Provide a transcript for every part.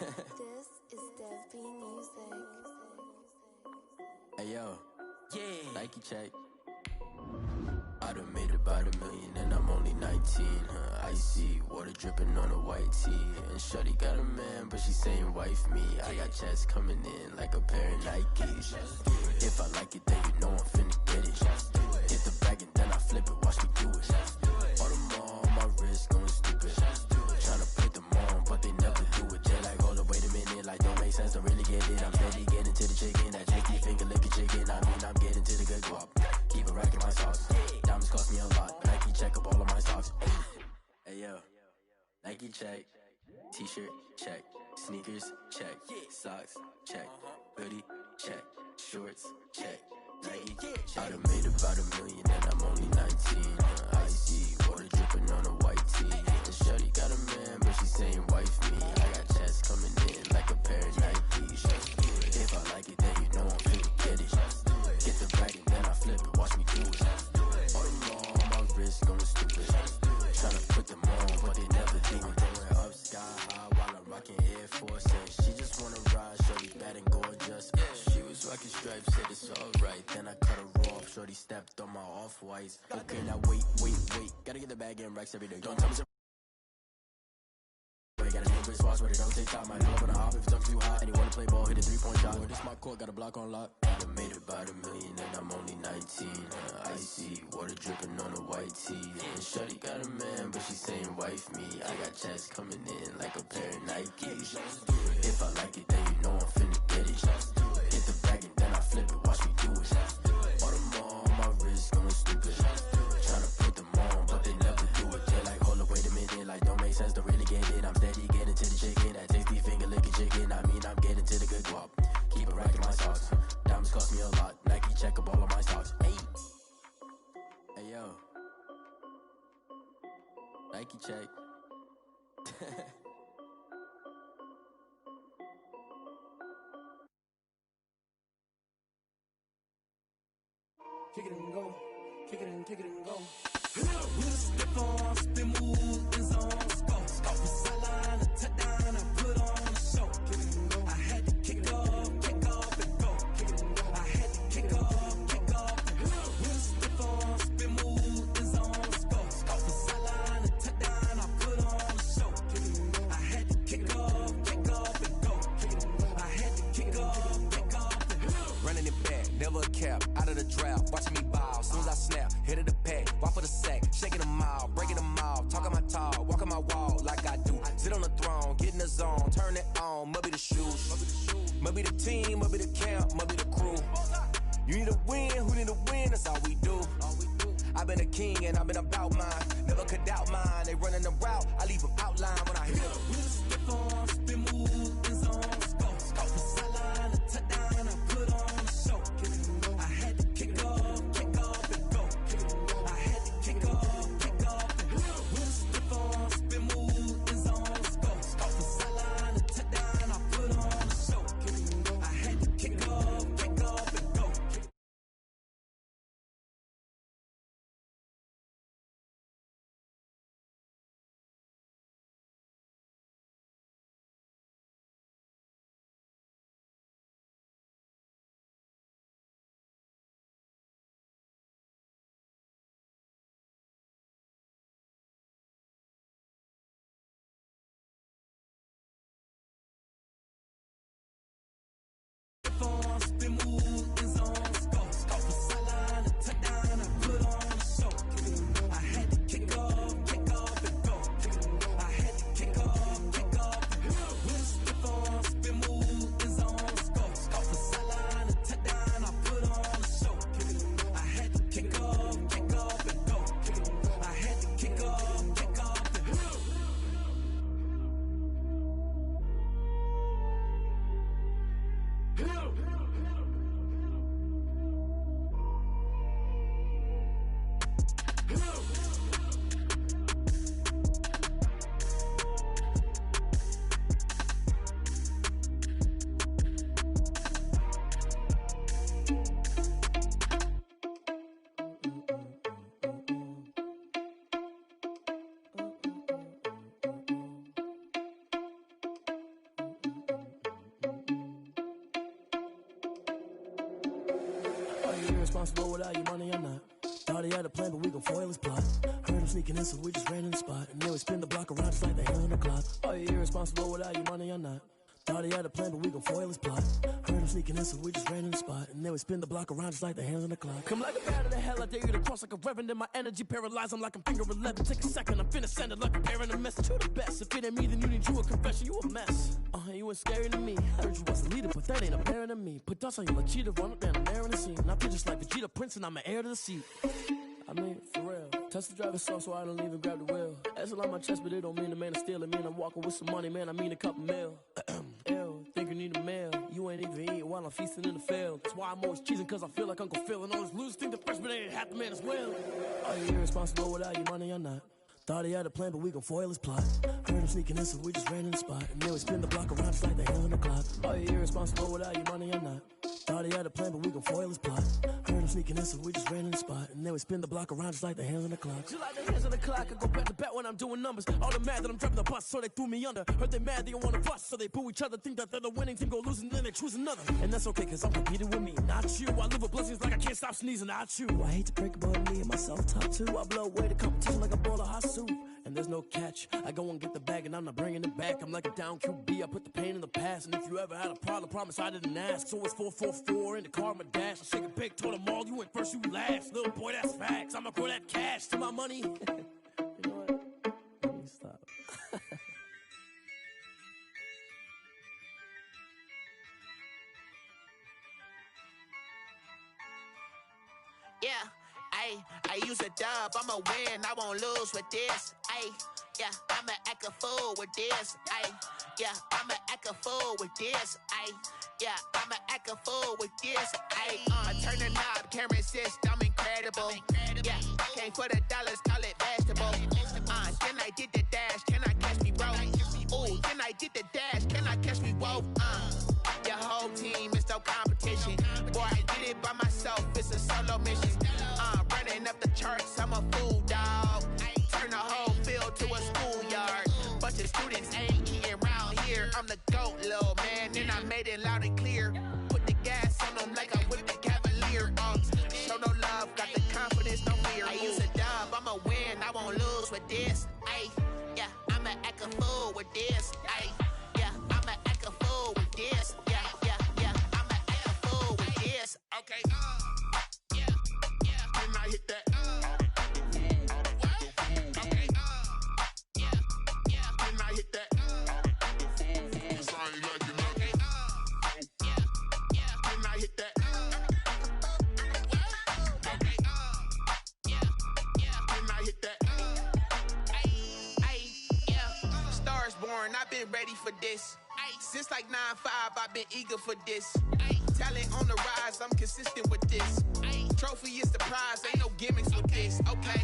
This is Dev B Music. Hey yo, yeah, Nike check. I done made about $1 million and I'm only 19. Icy water dripping on a white tee. And shorty got a man, but she saying wife me. I got checks coming in like a pair of Nikes. If I like it, then you know I'm finna get it. Get the bag and then I flip it, watch me do it. All them on my wrist going stupid. Tryna put them on, but they never do it. They're like, hold up, wait a minute, like don't make sense, don't really get it. I'm steady getting to the chicken, that jakey finger licking chicken. I mean, I'm getting to the good guap. Keep it racking my sauce. Diamonds cost me a lot, but Nike check up all of my stocks. Hey yo, Nike check. T-shirt check. Sneakers check. Socks check. Hoodie check. Shorts check. Nike check. I done made about $1 million and I'm only 19. Icy water dripping on a white tee. And shorty got a man, but she saying wife me. I got checks coming in like a pair of Nikes. If I like it, then you know I'm finna get it. Get the bag and then I flip it, watch me do it. All them on my wrist going stupid. Tryna put them on, but they never do it. Going up sky high while I'm rocking Air Force. And she just wanna ride, shorty bad and gorgeous. She was rocking stripes, said it's alright. Then I cut her off, shorty stepped on my off-whites. Okay, now wait. Gotta get the bag and racks every day. Don't tell me got a new bitch watch, but it don't take time. I know I'm gonna hop if it's up too high. And you wanna play ball, hit a 3-point shot. Boy, this my court, got a block on lock. I done made about $1 million and I'm only 19. Icy water dripping on a white tee. And shorty got a man, but she saying wife me. I got checks coming in like a pair of Nikes. If I like it, then you know I'm finna get it. Get the bag and then I flip it, watch me do it. All them on my wrist going stupid. Tryna put them on, but they never do it. They're like, hold up, wait a minute, like don't make sense, don't really get it. I'm steady getting to the chicken, that tasty finger licking chicken. I mean, I'm getting to the good guap. Keep it racking my sauce. Diamonds cost me a lot. Nike check up all of my stocks. Hey yo, Nike check. Kick it and go, kick it and go. With a stiff on, spin move, in zone, scope. From sideline to touchdown, I put on a show. Kick it and go. I had to kick off and go. Kick it and go. I had to kick off and go. With a stiff on, spin move, in zone, scope. From sideline to touchdown, I put on a show. Kick it and go. I had to kick off and go. Kick it and go. I had to kick off and go. Running it back, never a cap, out of the draft, watching me bow. Soon as I snap, hit of the pack, walk for the sack, shaking them out, breaking them out, talking my talk, walking my wall like I do. Sit on the throne, get in the zone, turn it on, must be the shoes, must be the team, must be the camp, must be the crew. You need a win, who need a win, that's all we do. I've been a king and I've been about mine, never could doubt mine. They running the route, I leave them outline when I hit them. We just stiff on, spin move, in zone, scope. From sideline to touchdown, I put on a show. I had to kick off and go. I had to kick off and go. With a stiff on, spin move, in zone, scope. From sideline to touchdown, I put on a show. I had to kick off and go. Spin move, in zone, scope. From sideline to touchdown, I put on a show. I had to kick off and go. I had to kick off and go. With a stiff on, spin move, in zone, scope. From sideline to touchdown, I put on a show. I had to kick off and go. I had to kick off and go. irresponsible without your money or not. Thought he had a plan, but we gon' foil his plot. Heard him sneaking in, so we just ran in the spot. And then we spin the block around just like the hand on the clock. Are you irresponsible without your money or not? Thought he had a plan, but we gon' foil his plot. Heard him sneaking in, so we just ran in the spot. And then we spin the block around just like the hands on the clock. Come like a bat of the hell, I dare you to cross like a reverend. And my energy paralyzed, I'm like I'm finger 11. Take a second, I'm finna send it like a parent a message to the best. If it ain't me, then you need you a confession, you a mess. You ain't scary to me. Heard you was a leader, but that ain't apparent to me. Put dust on you like cheetah, run up down the air in the scene. Now I just like Vegeta Prince, and I'm an heir to the seat. I mean, for real. Touch the driver's soft so I don't even grab the wheel. That's on my chest, but it don't mean the man is stealing. Man, I'm walking with some money, man, I mean a couple mil. Ew, think you need a meal. You ain't even eating while I'm feasting in the field. That's why I'm always cheesing, cause I feel like Uncle Phil. And all those losers think the freshman ain't half the man as well. Are you irresponsible without your money or not? Thought he had a plan, but we gon' foil his plot. Heard him sneaking in, so we just ran in the spot. And then we spin the block around just like the hand on the clock. Are you irresponsible without your money or not? Thought he had a plan, but we gon' foil his plot. Heard him sneaking in, so we just ran in the spot. And then we spin the block around just like the hands on the clock. Just like the hands on the clock, I go back to back when I'm doing numbers. All the mad that I'm driving the bus, so they threw me under. Heard they mad, they don't wanna bust, so they boo each other. Think that they're the winning team, go losing, then they choose another. And that's okay, cause I'm competing with me, not you. I live with blessings like I can't stop sneezing, not you. I hate to break about me and myself top two. I blow away the competition like a bowl of hot soup. And there's no catch. I go and get the bag and I'm not bringing it back. I'm like a down QB, I put the pain in the past. And if you ever had a problem, promise I didn't ask. So it's 444 in the car, my dash. I shake a big, told them all, you went first, you last. Little boy, that's facts. I'ma grow that cash to my money. You know what? Let me stop. Yeah, I use a dub, I'ma win, I won't lose with this. Yeah, I'ma act a fool with this. Yeah, I'ma act a fool with this. Yeah, I'ma act a fool with this. I turn the knob, camera assist, I'm incredible. Yeah, came for the dollars, call it vegetable. Then I did the dash, can I catch me, bro? Ooh, then I did the dash, can I catch me, whoa? Your whole team is no competition. Boy, I did it by myself, it's a solo mission. Running up the charts, I'm a fool, dog. Turn the whole field to a schoolyard. Bunch of students ain't eating round here. I'm the GOAT, little man, and I made it loud and clear. Put the gas on them like I whipped the Cavalier. Show no love, got the confidence, no fear. I use a dub, I'ma win, I won't lose with this. Yeah, I'ma act a fool with this. Yeah, I'ma act a fool with this. Yeah, I'ma act a fool with this. Okay, yeah, can I hit that? Okay, yeah, can I hit that? Cause I ain't like it. Okay, yeah, can I hit that? Okay, yeah, can I hit that? Yeah, Stars born, I've been ready for this. Since like 9-5, I've been eager for this. Talent on the rise, I'm consistent with this. Trophy is the prize, ain't no gimmicks with this. Okay,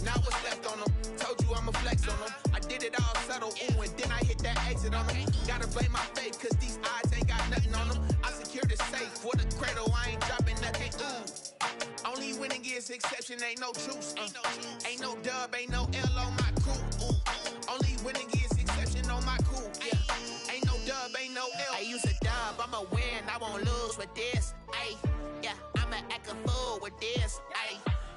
now what's left on them? Told you I'ma flex on them. I did it all subtle, ooh, and then I hit that exit on them. Gotta blame my faith, cause these odds ain't got nothing on them. I secure the safe for the cradle, I ain't dropping nothing, ooh. Only winning is exception, ain't no truce. Ain't no dub, ain't no L on my crew. Only winning is exception on my crew. Yeah, ain't no dub, ain't no L. I use a dub, I'ma win, I won't lose with this. Yeah, I'ma act a fool with this.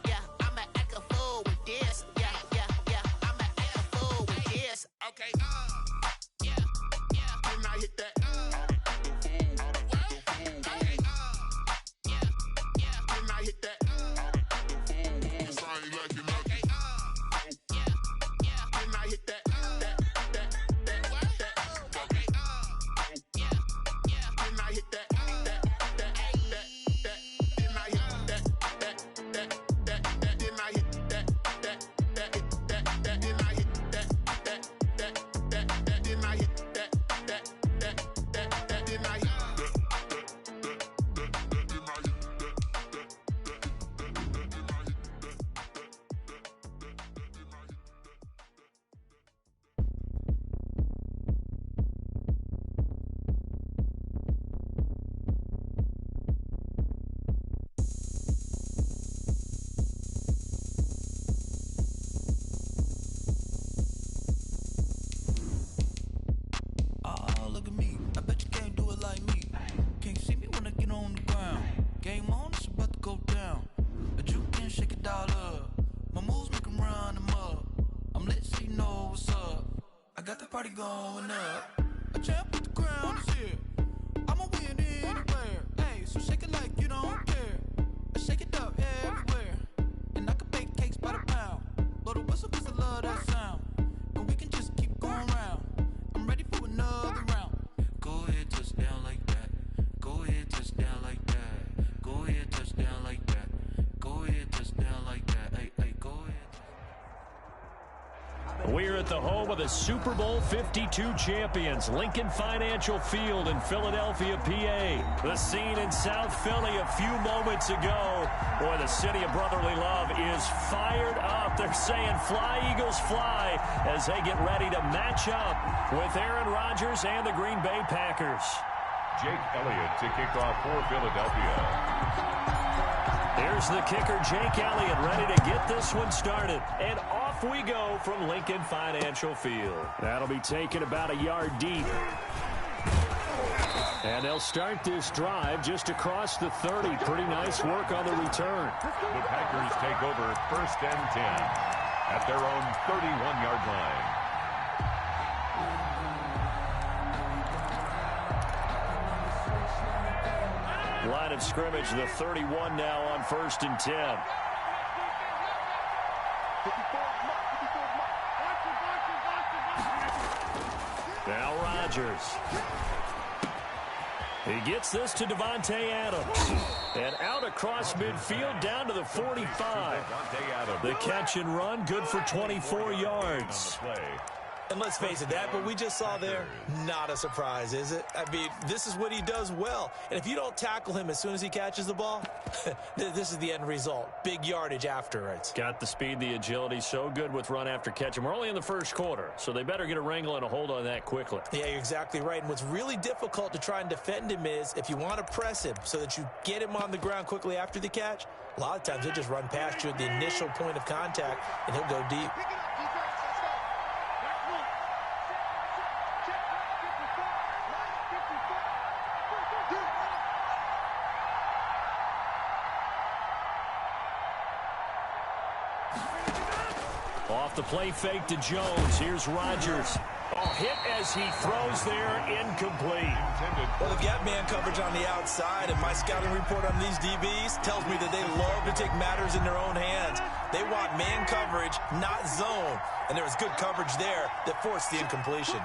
Yeah, I'ma act a fool with this. Yeah, I'ma act a fool with this. Okay, yeah, can I hit that? Okay, yeah, can I hit that? Cause I ain't like it. Okay, yeah, can I hit that? party going up. A champ with the crown is here. I'ma win anywhere. Hey, so shake it like you don't care. Shake it up everywhere. And I can bake cakes by the pound. Blow the whistle 'cause I love that sound. And we can just keep going round. I'm ready for another round. Go ahead, touch down like that. Go ahead, touch down like that. Go ahead, touch down like that. Go ahead, touch down like that. Hey, hey, go ahead. We're at the home of the Super Bowl 52 champions, Lincoln Financial Field in Philadelphia, PA. The scene in South Philly a few moments ago. Boy, the city of brotherly love is fired up. They're saying fly, Eagles, fly, as they get ready to match up with Aaron Rodgers and the Green Bay Packers. Jake Elliott to kick off for Philadelphia. Here's the kicker, Jake Elliott, ready to get this one started. And off we go from Lincoln Financial Field. That'll be taken about a yard deep. And they'll start this drive just across the 30. Pretty nice work on the return. The Packers take over 1st and 10 at their own 31-yard line. Line of scrimmage, the 31 now on 1st and 10. Now Rodgers. He gets this to Devontae Adams. And out across midfield down to the 45. The catch and run, good for 24 yards. And let's face it, that what we just saw there, not a surprise, is it? I mean, this is what he does well. And if you don't tackle him as soon as he catches the ball, this is the end result. Big yardage afterwards. Got the speed, the agility, so good with run after catch. And we're only in the first quarter, so they better get a wrangle and a hold on that quickly. Yeah, you're exactly right. And what's really difficult to try and defend him is if you want to press him so that you get him on the ground quickly after the catch, a lot of times he'll just run past you at the initial point of contact, and he'll go deep. Off the play fake to Jones. Here's Rodgers. Oh, hit as he throws there, incomplete. Well, they've got man coverage on the outside, and my scouting report on these DBs tells me that they love to take matters in their own hands. They want man coverage, not zone. And there was good coverage there that forced the incompletion.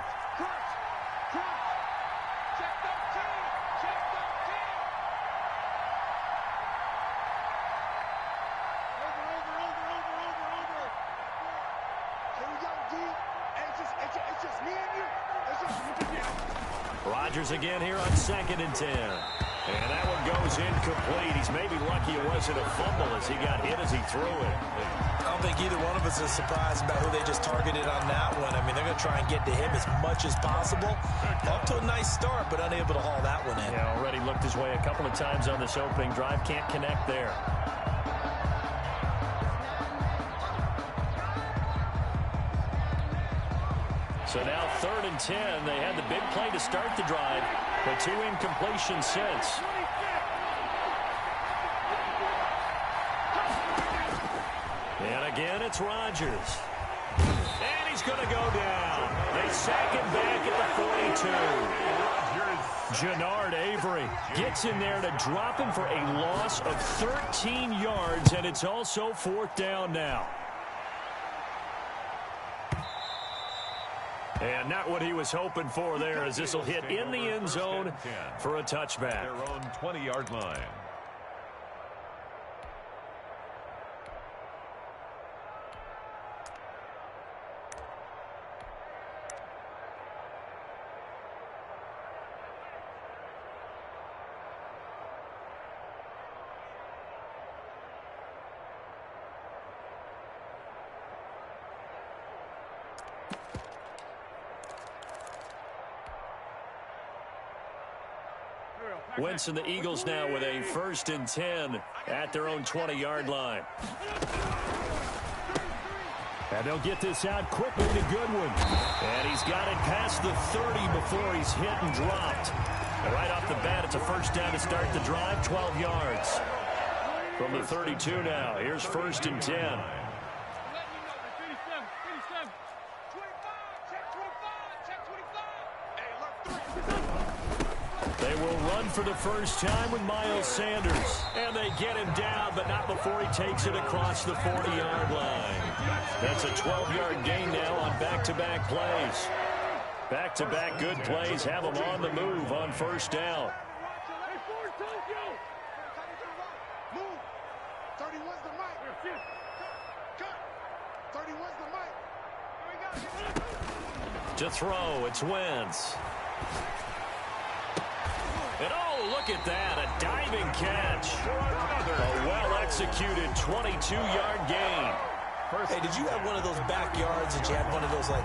Rodgers again here on 2nd and 10. And that one goes incomplete. He's maybe lucky it wasn't a fumble as he got hit as he threw it. I don't think either one of us is surprised about who they just targeted on that one. I mean, they're going to try and get to him as much as possible. Off to a nice start, but unable to haul that one in. Yeah, already looked his way a couple of times on this opening drive. Can't connect there. So now 3rd and 10. They had the big play to start the drive, but 2 incompletions since. And again, it's Rodgers. And he's going to go down. They sack him back at the 42. Jannard Avery gets in there to drop him for a loss of 13 yards, and it's also 4th down now. And not what he was hoping for there, as this will hit in the end zone for a touchback. Their own 20-yard line. Wentz and the Eagles now with a 1st and 10 at their own 20-yard line. And they'll get this out quickly to Goodwin. And he's got it past the 30 before he's hit and dropped. And right off the bat, it's a 1st down to start the drive, 12 yards. From the 32 now, here's 1st and 10. run for the first time with Miles Sanders. And they get him down, but not before he takes it across the 40-yard line. That's a 12-yard gain now on back-to-back plays. Back-to-back good plays have them on the move on first down. To throw, it's Wentz. And oh, look at that, a diving catch. A well-executed 22-yard gain. Hey, did you have one of those backyards that you had one of those, like,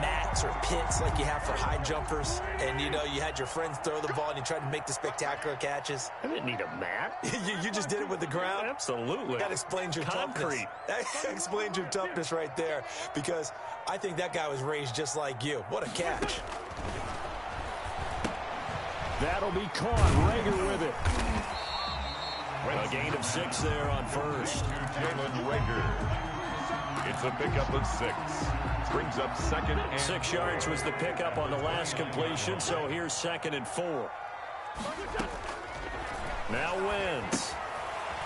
mats or pits like you have for high jumpers? And, you know, you had your friends throw the ball and you tried to make the spectacular catches? I didn't need a mat. you just did it with the ground? Absolutely. That explains your toughness. That explains your toughness right there, because I think that guy was raised just like you. What a catch. That'll be caught. Rager with it. A gain of 6 there on first. Jalen Rager. It's a pickup of 6. Brings up second and 6 yards was the pickup on the last completion, so here's 2nd and 4. Now Wentz.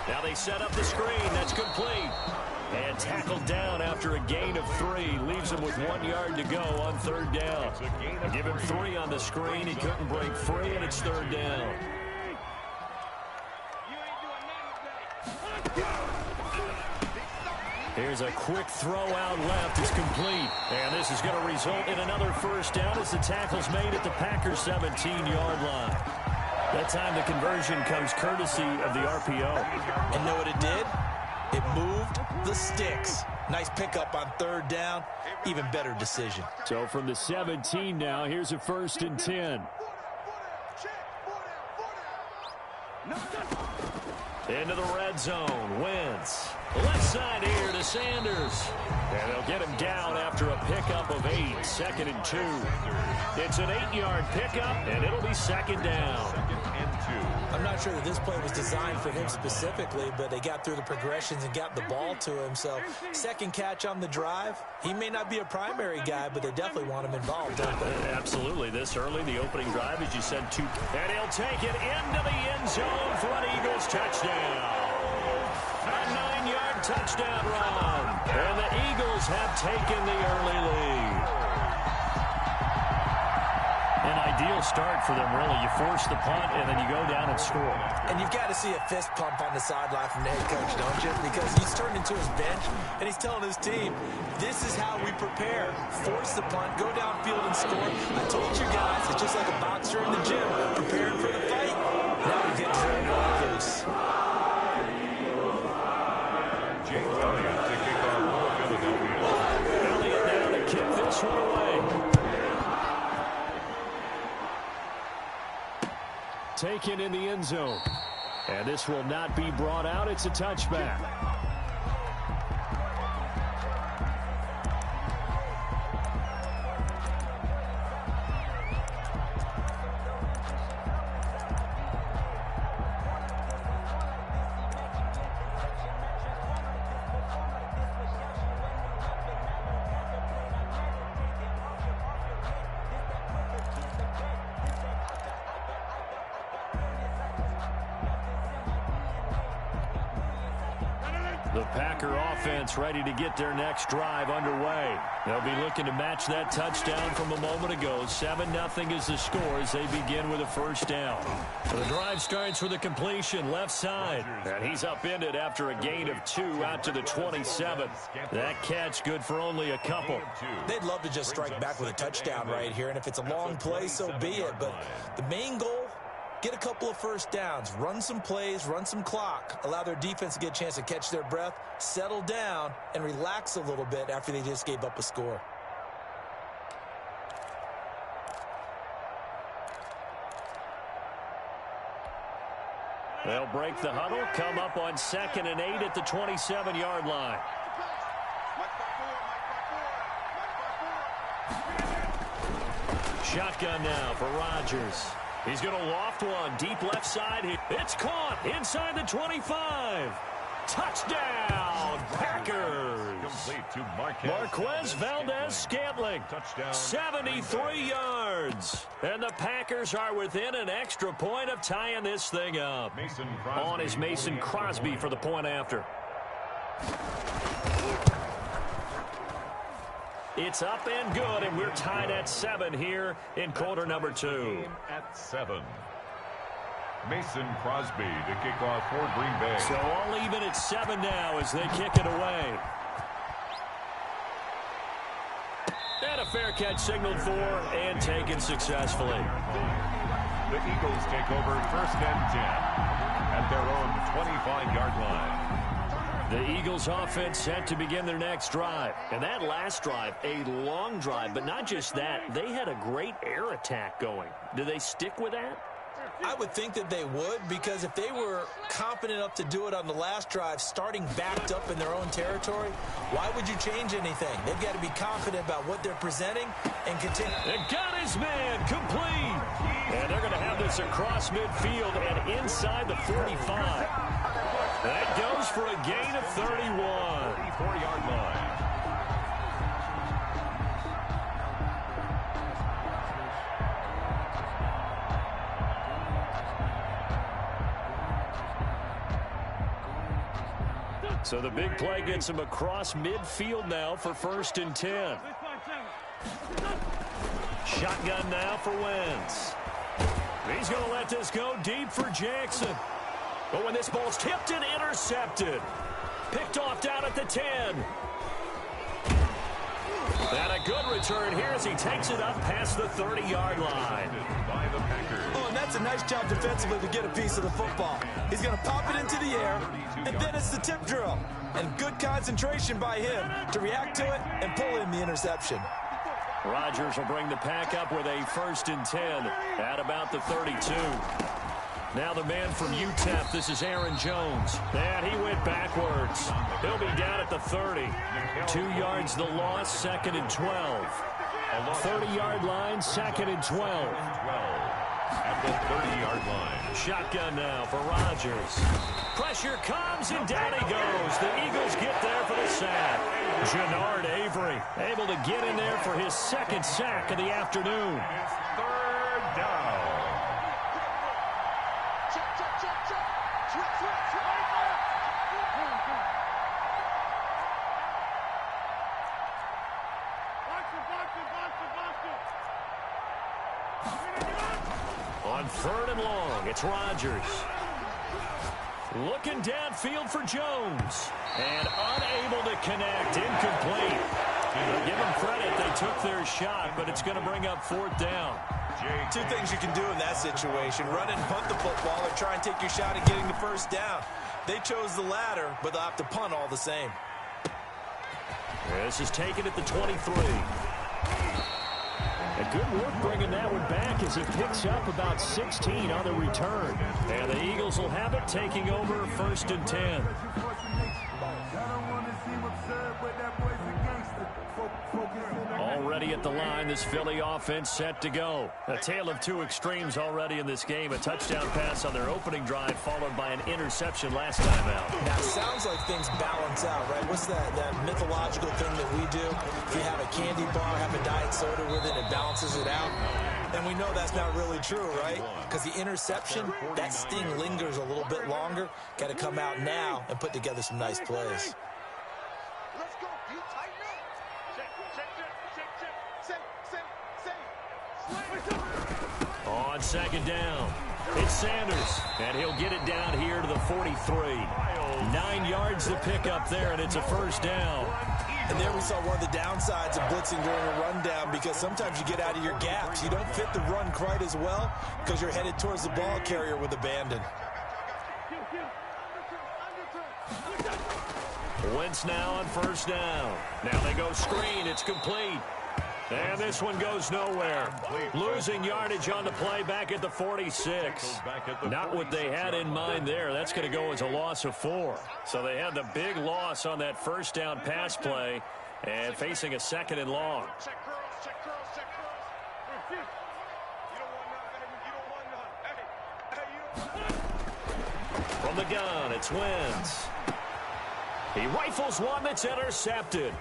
Now they set up the screen. That's complete. And tackled down after a gain of 3. Leaves him with 1 yard to go on 3rd down. Give him 3 on the screen. He couldn't break free, and it's 3rd down. Here's a quick throw out left. It's complete. And this is going to result in another first down as the tackle's made at the Packers' 17-yard line. That time the conversion comes courtesy of the RPO. And know what it did? It moved the sticks. Nice pickup on 3rd down. Even better decision. So from the 17 now, here's a 1st and 10. Into the red zone. Wentz. Left side here to Sanders. And they'll get him down after a pickup of 8. 2nd and 2. It's an 8-yard pickup, and it'll be 2nd down. I'm not sure that this play was designed for him specifically, but they got through the progressions and got the ball to him. So, 2nd catch on the drive. He may not be a primary guy, but they definitely want him involved, don't they? Absolutely. This early, the opening drive, as you said, 2. And he'll take it into the end zone for an Eagles touchdown. A 9-yard touchdown run. And the Eagles have taken the early lead. An ideal start for them, really. You force the punt, and then you go down and score. And you've got to see a fist pump on the sideline from the head coach, don't you? Because he's turned into his bench, and he's telling his team, this is how we prepare. Force the punt, go downfield and score. I told you guys, it's just like a boxer in the gym, preparing for the fight. Now we get turned loose. James Elliott to kick off for Philadelphia. Elliott now to kick this one away. Taken in the end zone. And this will not be brought out. It's a touchback. The Packer offense ready to get their next drive underway. They'll be looking to match that touchdown from a moment ago. 7-0 is the score as they begin with a first down. The drive starts with a completion left side. And he's upended after a gain of 2 out to the 27. That catch good for only a couple. They'd love to just strike back with a touchdown right here. And if it's a long play, so be it. But the main goal, get a couple of first downs, run some plays, run some clock, allow their defense to get a chance to catch their breath, settle down, and relax a little bit after they just gave up a score. They'll break the huddle, come up on 2nd and 8 at the 27-yard line. Shotgun now for Rodgers. He's going to loft one deep left side. It's caught inside the 25. Touchdown, Packers. Marquez Valdez-Scantling, 73 yards. And the Packers are within an extra point of tying this thing up. On is Mason Crosby for the point after. It's up and good, and we're tied at 7 here in quarter number 2. At 7. Mason Crosby to kick off for Green Bay. So all even at 7 now as they kick it away. And a fair catch signaled for and taken successfully. The Eagles take over 1st and 10 at their own 25-yard line. The Eagles offense set to begin their next drive. And that last drive, a long drive, but not just that. They had a great air attack going. Do they stick with that? I would think that they would, because if they were confident enough to do it on the last drive, starting backed up in their own territory, why would you change anything? They've got to be confident about what they're presenting and continue. And got his man complete. And they're going to have this across midfield and inside the 45. That goes for a gain of 31. 34-yard line. So the big play gets him across midfield now for 1st and 10. Shotgun now for Wentz. He's going to let this go deep for Jackson. But when this ball's tipped and intercepted. Picked off down at the 10. And a good return here as he takes it up past the 30-yard line. By the Packers. Oh, and that's a nice job defensively to get a piece of the football. He's going to pop it into the air, and then it's the tip drill. And good concentration by him to react to it and pull in the interception. Rodgers will bring the pack up with a 1st and 10 at about the 32. Now the man from UTEP, this is Aaron Jones. And he went backwards. He'll be down at the 30. 2 yards the loss, 2nd and 12. 30-yard line, 2nd and 12. At the 30-yard line. Shotgun now for Rodgers. Pressure comes, and down he goes. The Eagles get there for the sack. Jannard Avery able to get in there for his 2nd sack of the afternoon. It's 3rd down. On 3rd and long, it's Rodgers. Looking downfield for Jones. And unable to connect. Incomplete. Give them credit. They took their shot, but it's going to bring up 4th down. 2 things you can do in that situation. Run and punt the football or try and take your shot at getting the 1st down. They chose the latter, but they'll have to punt all the same. This is taken at the 23. A good work bringing that one back as he picks up about 16 on the return. And the Eagles will have it, taking over 1st and 10. Already at the line, this Philly offense set to go. A tale of 2 extremes already in this game. A touchdown pass on their opening drive, followed by an interception last time out. Now, it sounds like things balance out, right? What's that mythological thing that we do? If you have a candy bar, have a diet soda with it, it balances it out. And we know that's not really true, right? Because the interception, that sting lingers a little bit longer. Got to come out now and put together some nice plays. On 2nd down, it's Sanders, and he'll get it down here to the 43. 9 yards to pick up there, and it's a 1st down. And there we saw one of the downsides of blitzing during a rundown, because sometimes you get out of your gaps. You don't fit the run quite as well because you're headed towards the ball carrier with abandon. Wentz now on 1st down. Now they go screen. It's complete. And this one goes nowhere. Losing yardage on the play back at the 46. Not what they had in mind there. That's going to go as a loss of 4. So they had the big loss on that 1st down pass play and facing a 2nd and long. From the gun, it's Wentz. He rifles one that's intercepted.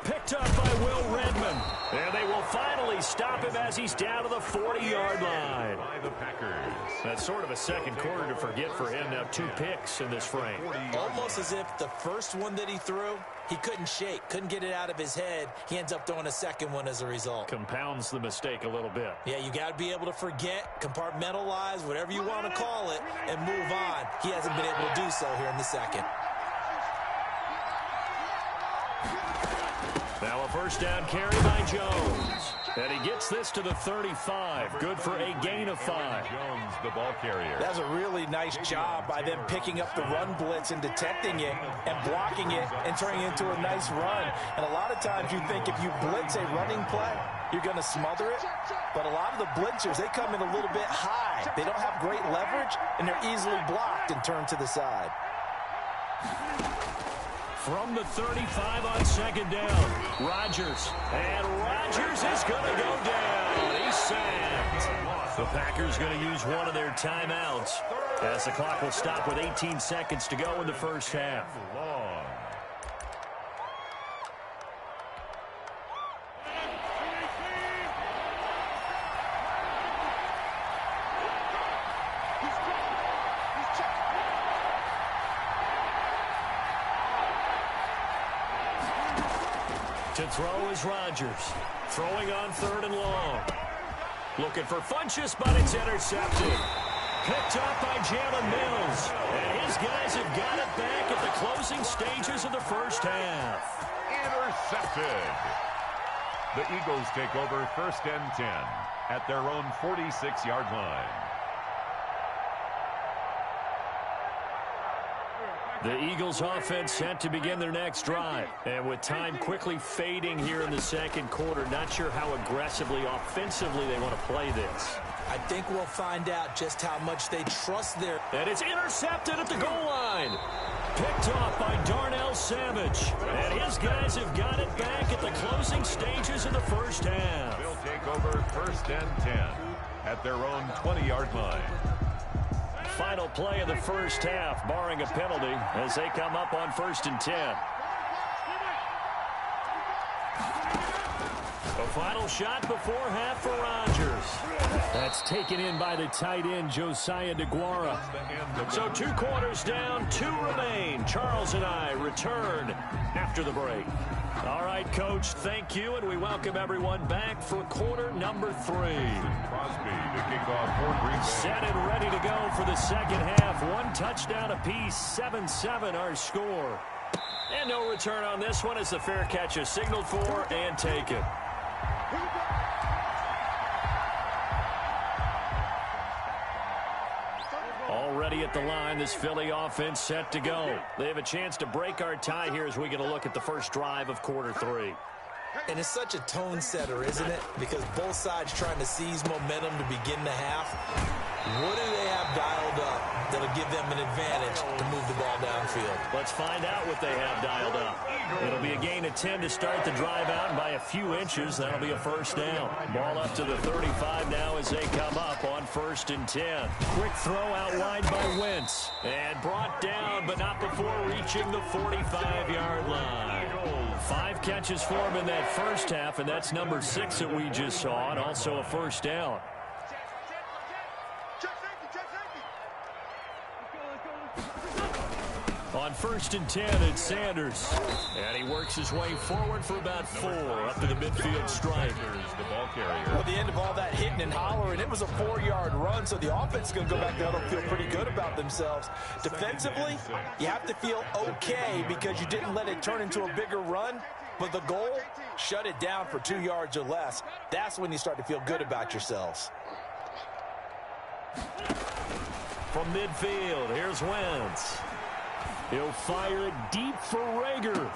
Picked up by Will Redmond. And they will finally stop him as he's down to the 40-yard line. By the Packers. That's sort of a second quarter to forget for him. Now 2 picks in this frame. Almost as if the first one that he threw, he couldn't shake, couldn't get it out of his head. He ends up throwing a second one as a result. Compounds the mistake a little bit. Yeah, you got to be able to forget, compartmentalize, whatever you want to call it, and move on. He hasn't been able to do so here in the second. Now a first down carry by Jones. And he gets this to the 35. Good for a gain of 5. Jones, the ball carrier. That's a really nice job by them picking up the run blitz and detecting it and blocking it and turning it into a nice run. And a lot of times you think if you blitz a running play, you're going to smother it. But a lot of the blitzers, they come in a little bit high. They don't have great leverage, and they're easily blocked and turned to the side. From the 35 on second down, Rodgers. And Rodgers is going to go down. He's sacked. The Packers going to use one of their timeouts as the clock will stop with 18 seconds to go in the first half. To throw is Rodgers. Throwing on 3rd and long. Looking for Funchess, but it's intercepted. Picked up by Jalen Mills. And his guys have got it back at the closing stages of the first half. Intercepted. The Eagles take over 1st and 10 at their own 46-yard line. The Eagles offense set to begin their next drive. And with time quickly fading here in the second quarter, not sure how aggressively, offensively they want to play this. I think we'll find out just how much they trust their... And it's intercepted at the goal line. Picked off by Darnell Savage. And his guys have got it back at the closing stages of the first half. They'll take over 1st and 10 at their own 20-yard line. Final play of the first half, barring a penalty, as they come up on 1st and 10. A final shot before half for Rodgers. That's taken in by the tight end, Josiah DeGuara. So 2 quarters down, 2 remain. Charles and I return after the break. All right, Coach, thank you, and we welcome everyone back for quarter number 3. Crosby to kick off for Green Bay. Set and ready to go for the second half. 1 touchdown apiece, 7-7 our score. And no return on this one as the fair catch is signaled for and taken. Already at the line, this Philly offense set to go. They have a chance to break our tie here as we get a look at the first drive of quarter 3. And it's such a tone setter, isn't it? Because both sides trying to seize momentum to begin the half. What do they have dialed up that'll give them an advantage to move the ball downfield? Let's find out what they have dialed up. It'll be a gain of 10 to start the drive out, and by a few inches, that'll be a first down. Ball up to the 35 now as they come up on 1st and 10. Quick throw out wide by Wentz. And brought down, but not before reaching the 45-yard line. 5 catches for him in that first half, and that's number 6 that we just saw, and also a first down. On 1st and 10, it's Sanders. And he works his way forward for about 4 up to the midfield stripe. The ball carrier. Well, the end of all that hitting and hollering, it was a 4-yard run, so the offense is going to go back there and feel pretty good about themselves. Defensively, you have to feel okay because you didn't let it turn into a bigger run, but the goal, shut it down for 2 yards or less. That's when you start to feel good about yourselves. From midfield, here's Wentz. He'll fire it deep for Rager.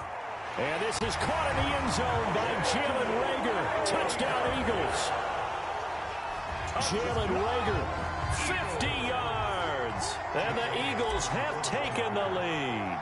And this is caught in the end zone by Jalen Rager. Touchdown, Eagles. Jalen Rager, 50 yards. And the Eagles have taken the lead.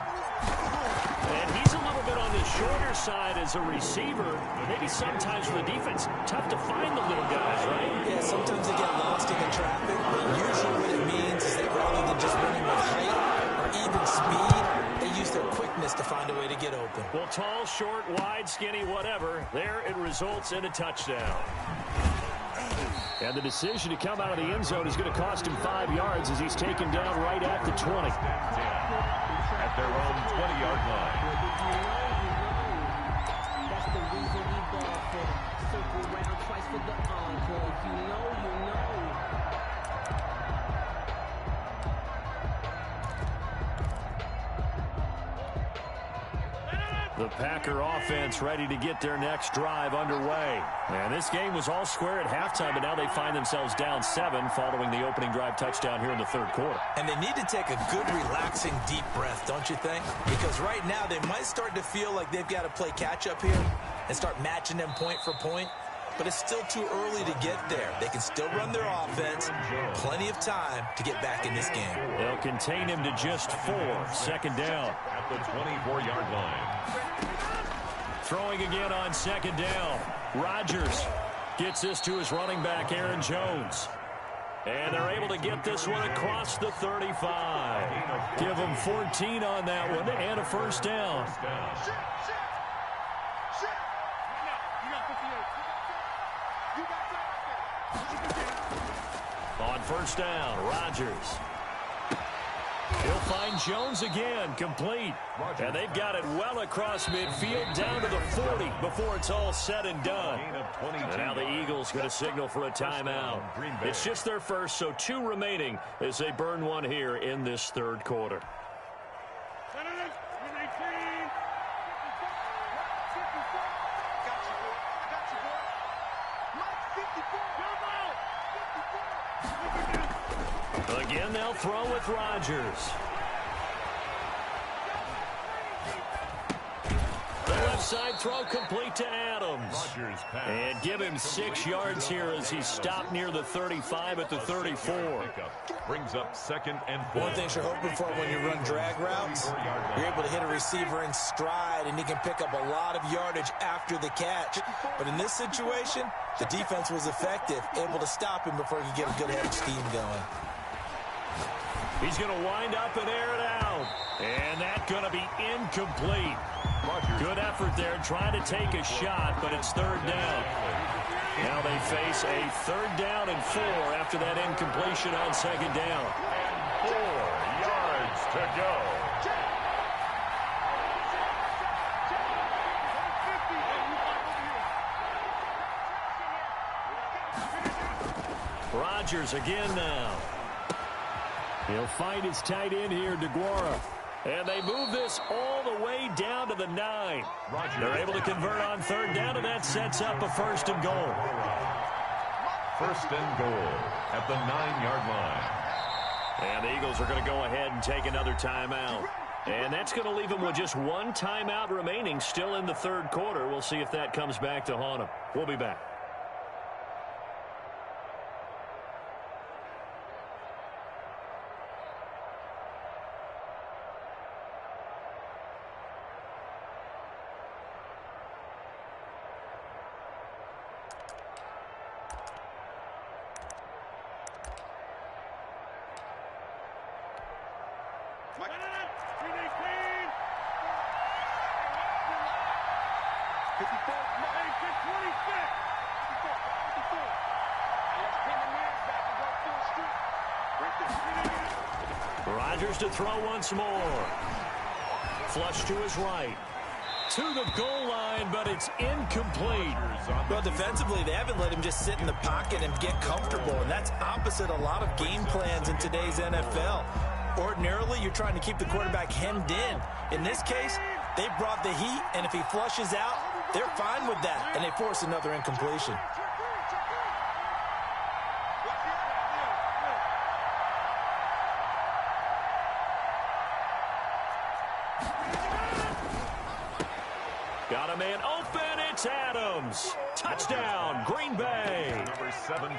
And he's a little bit on the shorter side as a receiver. Maybe sometimes for the defense, tough to find the little guys, right? Yeah, sometimes they get lost in the traffic. But usually what it means is that rather than just running with height or even speed, they use use their quickness to find a way to get open. Well, tall, short, wide, skinny, whatever, there it results in a touchdown. And the decision to come out of the end zone is going to cost him 5 yards as he's taken down right at the 20. At their own 20-yard line. That's the reason we ball for. Circle round twice for the encore. You know. The Packer offense ready to get their next drive underway. And this game was all square at halftime, but now they find themselves down 7 following the opening drive touchdown here in the third quarter. And they need to take a good, relaxing, deep breath, don't you think? Because right now they might start to feel like they've got to play catch-up here and start matching them point for point. But it's still too early to get there. They can still run their offense. Plenty of time to get back in this game. They'll contain him to just 4. Second down. At the 24-yard line. Throwing again on second down. Rodgers gets this to his running back, Aaron Jones. And they're able to get this one across the 35. Give them 14 on that one and a first down. On first down, Rodgers. He'll find Jones again, complete. And they've got it well across midfield, down to the 40 before it's all said and done. And now the Eagles going to signal for a timeout. It's just their first, so 2 remaining as they burn one here in this third quarter. Again, they'll throw with Rodgers. The left side throw complete to Adams. And give him 6 yards here as he's stopped near the 35 at the 34. Brings up 2nd and 4. One thing you're hoping for when you run drag routes, you're able to hit a receiver in stride, and he can pick up a lot of yardage after the catch. But in this situation, the defense was effective, able to stop him before he could get a good head scheme going. He's going to wind up and air it out. And that's going to be incomplete. Good effort there trying to take a shot, but it's third down. Now they face a 3rd down and 4 after that incompletion on second down. 4 yards to go. Rodgers again now. He'll find his tight end here, DeGuara. And they move this all the way down to the 9. They're able to convert on third down, and that sets up a 1st and goal. 1st and goal at the 9-yard line. And the Eagles are going to go ahead and take another timeout. And that's going to leave them with just 1 timeout remaining still in the third quarter. We'll see if that comes back to haunt them. We'll be back. Rodgers to throw once more. Flush to his right. To the goal line, but it's incomplete. Well, defensively, they haven't let him just sit in the pocket and get comfortable, and that's opposite a lot of game plans in today's NFL. Ordinarily, you're trying to keep the quarterback hemmed in. In this case, they brought the heat, and if he flushes out, they're fine with that, and they force another incompletion. Got a man open. It's Adams. Touchdown, Green Bay. Number 17,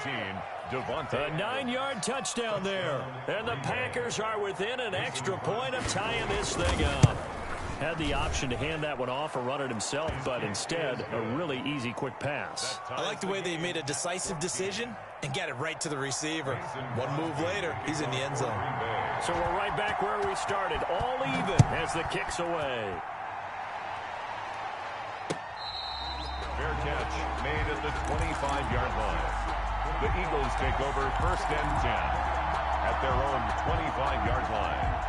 Devontae. A 9-yard touchdown there. And the Packers are within an extra point of tying this thing up. Had the option to hand that one off or run it himself, but instead, a really easy, quick pass. I like the way they made a decisive decision and got it right to the receiver. One move later, he's in the end zone. So we're right back where we started, all even as the kick's away. Fair catch made at the 25-yard line. The Eagles take over 1st and 10 at their own 25-yard line.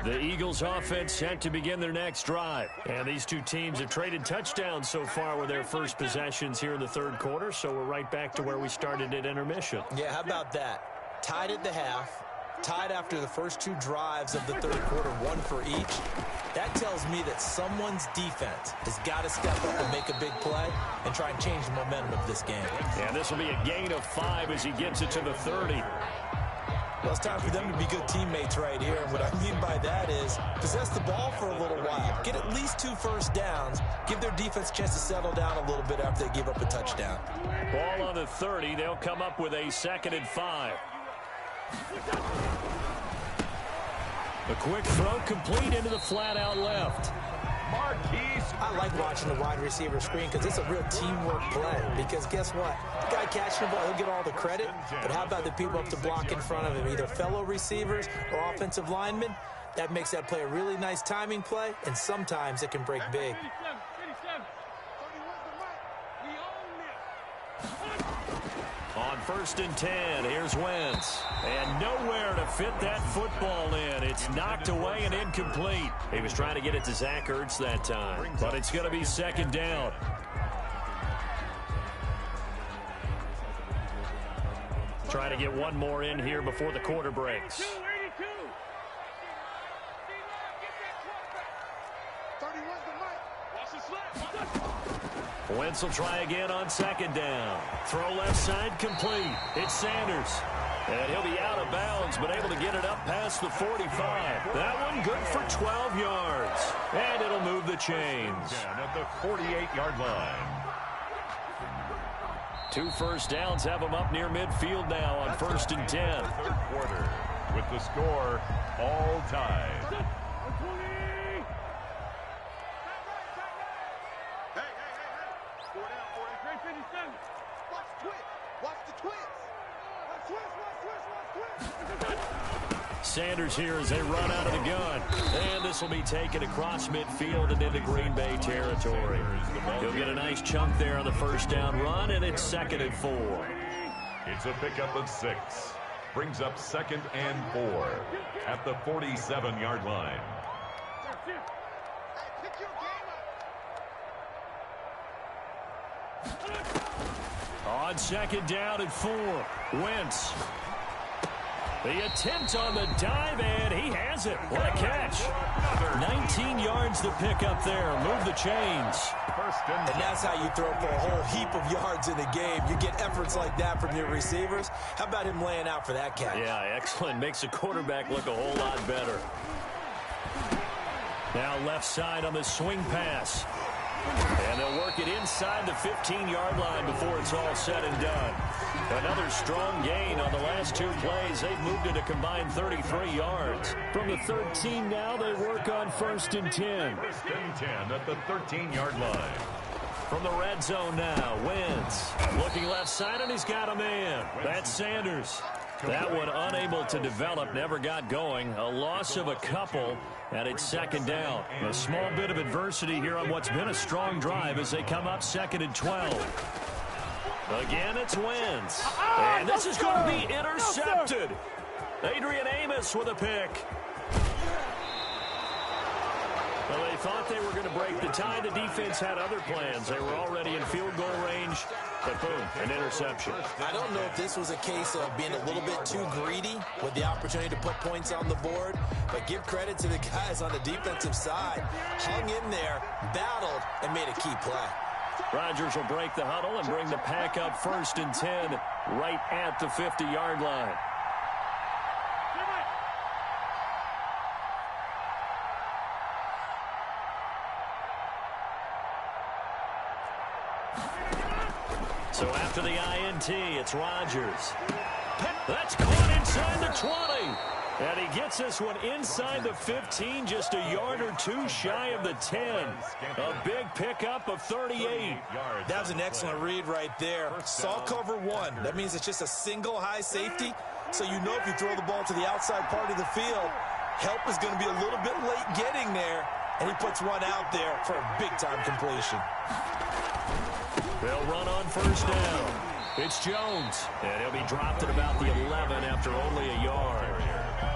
The Eagles offense set to begin their next drive. And these two teams have traded touchdowns so far with their first possessions here in the third quarter, so we're right back to where we started at intermission. Yeah, how about that? Tied at the half, tied after the first two drives of the third quarter, one for each. That tells me that someone's defense has got to step up and make a big play and try and change the momentum of this game. And this will be a gain of 5 as he gets it to the 30. Well, it's time for them to be good teammates right here. And what I mean by that is possess the ball for a little while. Get at least 2 first downs. Give their defense a chance to settle down a little bit after they give up a touchdown. Ball on the 30. They'll come up with a 2nd and 5. The quick throw complete into the flat out left. I like watching the wide receiver screen because it's a real teamwork play. Because guess what? The guy catching the ball, he'll get all the credit. But how about the people up to block in front of him, either fellow receivers or offensive linemen? That makes that play a really nice timing play, and sometimes it can break big. On 1st and 10, here's Wentz. And nowhere to fit that football in. It's knocked away and incomplete. He was trying to get it to Zach Ertz that time. But it's going to be 2nd down. Try to get one more in here before the quarter breaks. Wentz will try again on 2nd down. Throw left side complete. It's Sanders. And he'll be out of bounds, but able to get it up past the 45. That one good for 12 yards. And it'll move the chains. At the 48-yard line. 2 first downs have them up near midfield now on 1st and 10. Third quarter with the score all tied. Sanders here as they run out of the gun. And this will be taken across midfield and into Green Bay territory. He'll get a nice chunk there on the first down run, and it's 2nd and 4. It's a pickup of 6. Brings up 2nd and 4 at the 47-yard line. On 2nd down and 4, Wentz. The attempt on the dive, and he has it. What a catch. 19 yards to pick up there. Move the chains. And that's how you throw for a whole heap of yards in the game. You get efforts like that from your receivers. How about him laying out for that catch? Yeah, excellent. Makes the quarterback look a whole lot better. Now left side on the swing pass. And they'll work it inside the 15-yard line before it's all said and done. Another strong gain on the last 2 plays. They've moved it a combined 33 yards. From the 13 now, they work on 1st and 10. 1st and 10 at the 13-yard line. From the red zone now, Wentz looking left side, and he's got a man. That's Sanders. That one unable to develop, never got going. A loss of a couple, and it's 2nd down. A small bit of adversity here on what's been a strong drive as they come up 2nd and 12. Again, it's Wentz. And this is going to be intercepted. Adrian Amos with a pick. Well, they thought they were going to break the tie. The defense had other plans. They were already in field goal range, but boom, an interception. I don't know if this was a case of being a little bit too greedy with the opportunity to put points on the board, but give credit to the guys on the defensive side. Hung in there, battled, and made a key play. Rodgers will break the huddle and bring the pack up 1st and 10 right at the 50-yard line. So after the INT, it's Rodgers. That's caught inside the 20. And he gets this one inside the 15, just a yard or two shy of the 10. A big pickup of 38. That was an excellent read right there. Saw cover one. That means it's just a single high safety. So you know if you throw the ball to the outside part of the field, help is going to be a little bit late getting there. And he puts one out there for a big-time completion. They'll run on first down. It's Jones. And he'll be dropped at about the 11 after only a yard.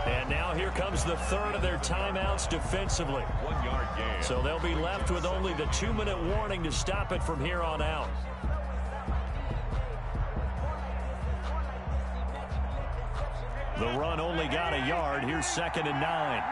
And now here comes the third of their timeouts defensively. 1 yard gain. So they'll be left with only the 2-minute warning to stop it from here on out. The run only got a yard. Here's 2nd and 9.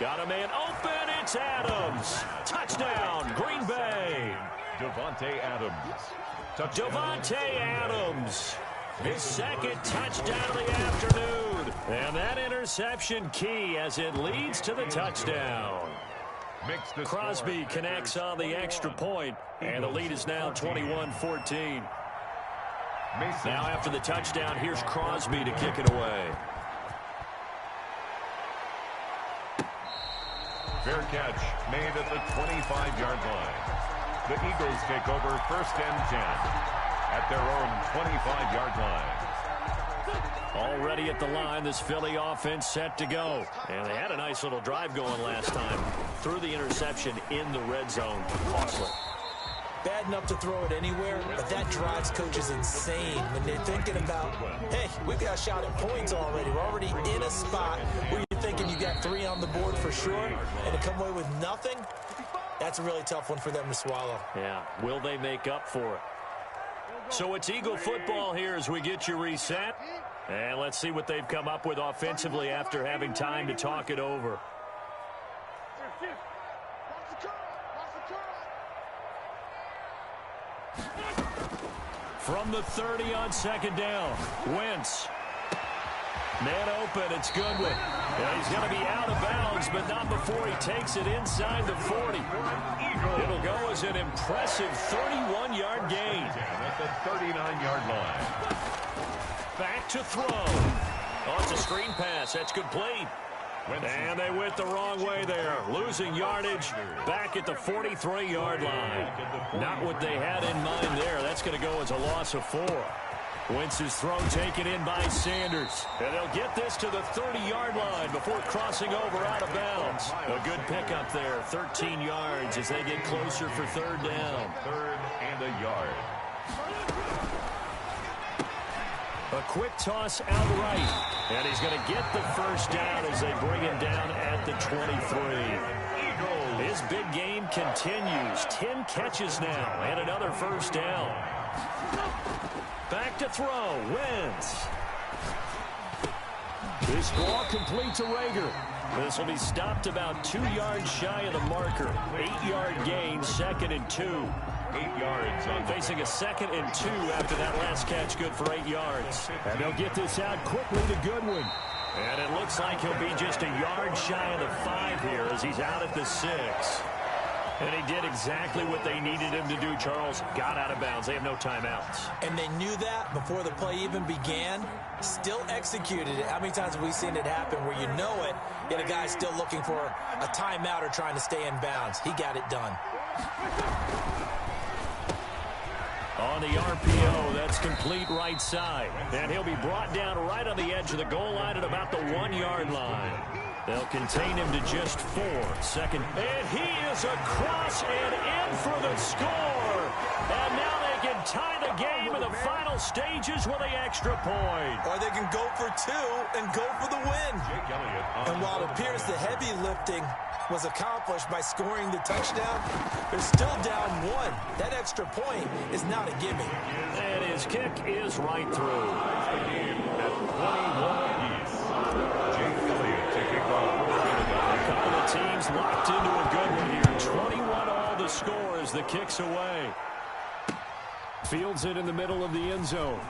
Got a man open. It's Adams. Touchdown, Green Bay. Davante Adams. Davante Adams. His second touchdown of the afternoon. And that interception key as it leads to the touchdown. Crosby connects on the extra point, and the lead is now 21-14. Now after the touchdown, here's Crosby to kick it away. Fair catch made at the 25-yard line. The Eagles take over 1st and 10 at their own 25-yard line. Already at the line, this Philly offense set to go. And they had a nice little drive going last time. Threw the interception in the red zone. Costly. Bad enough to throw it anywhere, but that drives coaches insane when they're thinking about, hey, we've got a shot at points already. We're already in a spot where you're thinking you got 3 on the board for sure, and to come away with nothing, that's a really tough one for them to swallow. Yeah, will they make up for it? So it's Eagle football here as we get you reset. And let's see what they've come up with offensively after having time to talk it over. From the 30 on 2nd down, Wentz. Man open, it's Goodwin. Yeah, he's going to be out of bounds, but not before he takes it inside the 40. It'll go as an impressive 31-yard gain. At the 39-yard line. Back to throw. Oh, it's a screen pass. That's complete. And they went the wrong way there. Losing yardage back at the 43-yard line. Not what they had in mind there. That's going to go as a loss of 4. Wentz's throw taken in by Sanders. And they'll get this to the 30-yard line before crossing over out of bounds. A good pickup there. 13 yards as they get closer for 3rd down. 3rd and a yard. A quick toss out right. And he's going to get the 1st down as they bring him down at the 23. His big game continues. 10 catches now and another 1st down. Back to throw. Wentz. This ball complete to Rager. This will be stopped about 2 yards shy of the marker. 8-yard gain, 2nd and 2. 8 yards on facing a 2nd and 2 after that last catch, good for 8 yards. And they'll get this out quickly to Goodwin. And it looks like he'll be just a yard shy of the 5 here as he's out at the 6. And he did exactly what they needed him to do, Charles. Got out of bounds. They have no timeouts. And they knew that before the play even began. Still executed it. How many times have we seen it happen where you know it, yet a guy's still looking for a timeout or trying to stay in bounds? He got it done. On the RPO, that's complete right side. And he'll be brought down right on the edge of the goal line at about the 1-yard line. They'll contain him to just 4. 2nd. And he is across and in for the score. And now they can tie the game in the final stages with the extra point. Or they can go for 2 and go for the win. And while it appears the heavy lifting was accomplished by scoring the touchdown, they're still down 1. That extra point is not a gimme. And his kick is right through. At 21 apiece. Jake Elliott taking off. A couple of teams locked into a good one here. 21 all the score as the kick's away. Fields it in the middle of the end zone.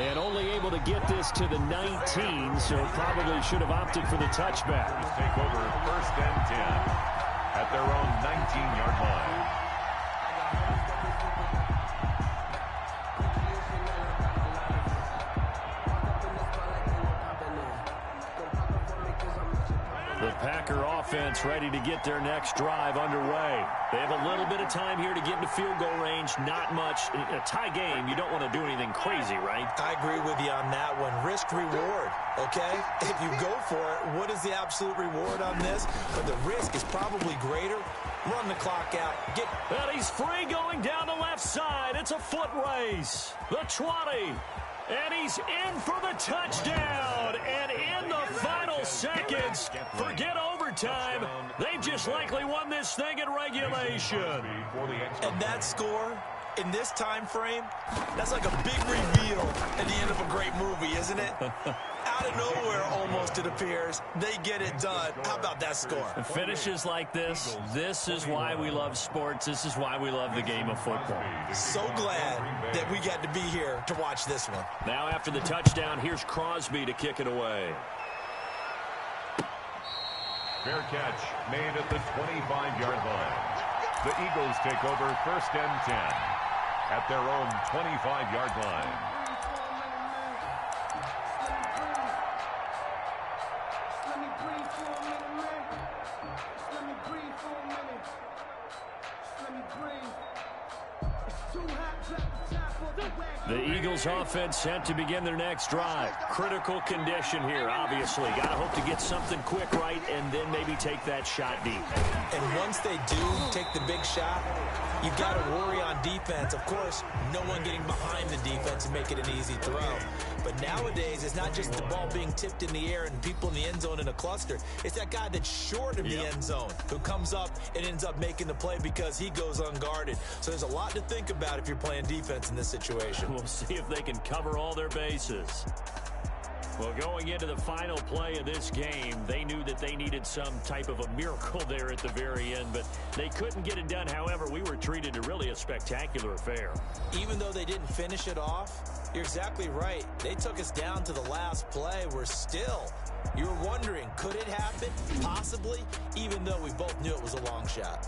And only able to get this to the 19, so probably should have opted for the touchback. Take over 1st and 10 at their own 19-yard line. The Packer offense ready to get their next drive underway. They have a little bit of time here to get into field goal range. Not much. In a tie game, you don't want to do anything crazy, right? I agree with you on that one. Risk reward, okay? If you go for it, what is the absolute reward on this? But the risk is probably greater. Run the clock out. And he's free going down the left side. It's a foot race. The 20. And he's in for the touchdown. And in the final seconds, forget overtime. They've just likely won this thing in regulation. And that score in this time frame, that's like a big reveal at the end of a great movie, isn't it? Out of nowhere, almost, it appears, they get it done. How about that score? Finishes like this. This is why we love sports. This is why we love the game of football. So glad that we got to be here to watch this one. Now after the touchdown, here's Crosby to kick it away. Fair catch made at the 25-yard line. The Eagles take over 1st and 10 at their own 25-yard line. The Eagles offense set to begin their next drive. Critical condition here, obviously. Got to hope to get something quick right and then maybe take that shot deep. And once they do take the big shot, you've got to worry on defense. Of course, no one getting behind the defense and make it an easy throw. But nowadays, it's not just the ball being tipped in the air and people in the end zone in a cluster. It's that guy that's short of the end zone who comes up and ends up making the play because he goes unguarded. So there's a lot to think about if you're playing defense in this situation. We'll see if they can cover all their bases. Well, going into the final play of this game, they knew that they needed some type of a miracle there at the very end, but they couldn't get it done. However, we were treated to really a spectacular affair. Even though they didn't finish it off, you're exactly right. They took us down to the last play. We're still, you were wondering, could it happen? Possibly, even though we both knew it was a long shot.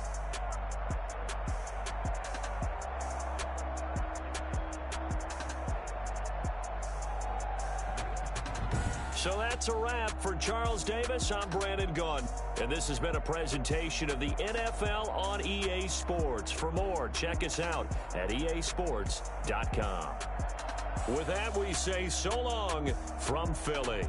So that's a wrap for Charles Davis. I'm Brandon Gunn. And this has been a presentation of the NFL on EA Sports. For more, check us out at easports.com. With that, we say so long from Philly.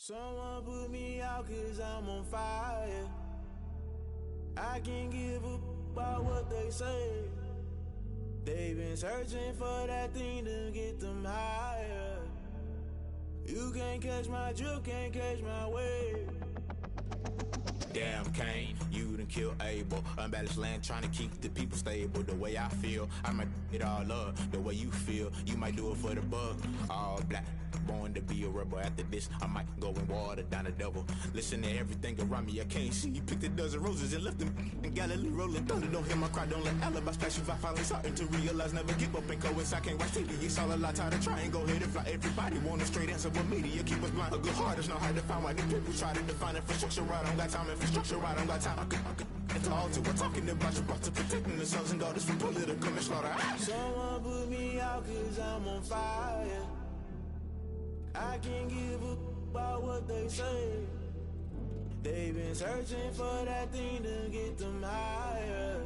Someone put me out 'cause I'm on fire. I can't give up about what they say. They've been searching for that thing to get them higher. You can't catch my drift, can't catch my wave. Damn, Kane, you done killed Abel. Unbalanced land, trying to keep the people stable. The way I feel, I might it all up. The way you feel, you might do it for the buck. All black, born to be a rebel. After this, I might go and water down the devil. Listen to everything around me, I can't see. Picked a dozen roses and left them in Galilee rolling thunder. Don't hear my cry, don't let alibis pass you. I finally starting to realize, never give up and coincide. Can't watch TV, it's all a lot. Tired of trying, go ahead and fly. Everybody want a straight answer, but media keep us blind. A good heart is not hard to find. Why these people try to define infrastructure right? I don't got time, infrastructure right, I don't got time. I could it's all to we're talking about you, brought to protecting the sons and daughters from political and slaughter. Someone put me out 'cause I'm on fire. I can't give up about what they say. They've been searching for that thing to get them higher.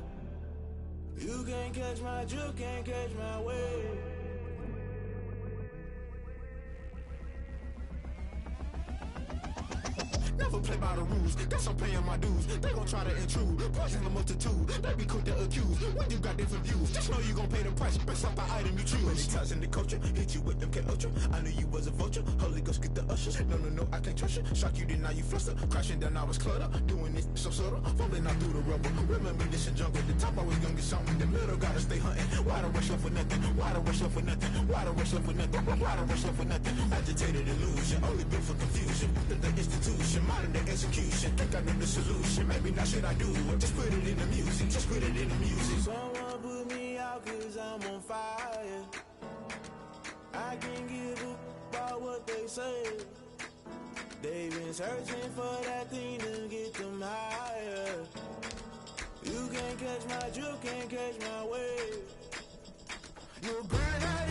You can't catch my drift, can't catch my wave. Never play by the rules, guess I'm paying my dues. They gon' try to intrude, poison the multitude. They be quick to accuse, when you got different views. Just know you gon' pay the price, based off the item you choose. Many times in the culture, hit you with them K-Ultra. I knew you was a vulture, Holy Ghost get the ushers. No, I can't trust you. Shock you, then now you fluster. Crashing down, I was cluttered. Doing this so subtle, falling out through the rubble. Remember this in jungle, the top I was young and something. The middle gotta stay hunting. Why the rush left for nothing? Why the rush left for nothing? Why the rush left for nothing? Why the rush left for nothing? Agitated illusion, only built for confusion. The institution, modern day execution. Think I know the solution, maybe not should I do it. Just put it in the music, just put it in the music. Someone put me out 'cause I'm on fire. I can't give up about what they say. They've been searching for that thing to get them higher. You can't catch my drift, can't catch my wave. You're great.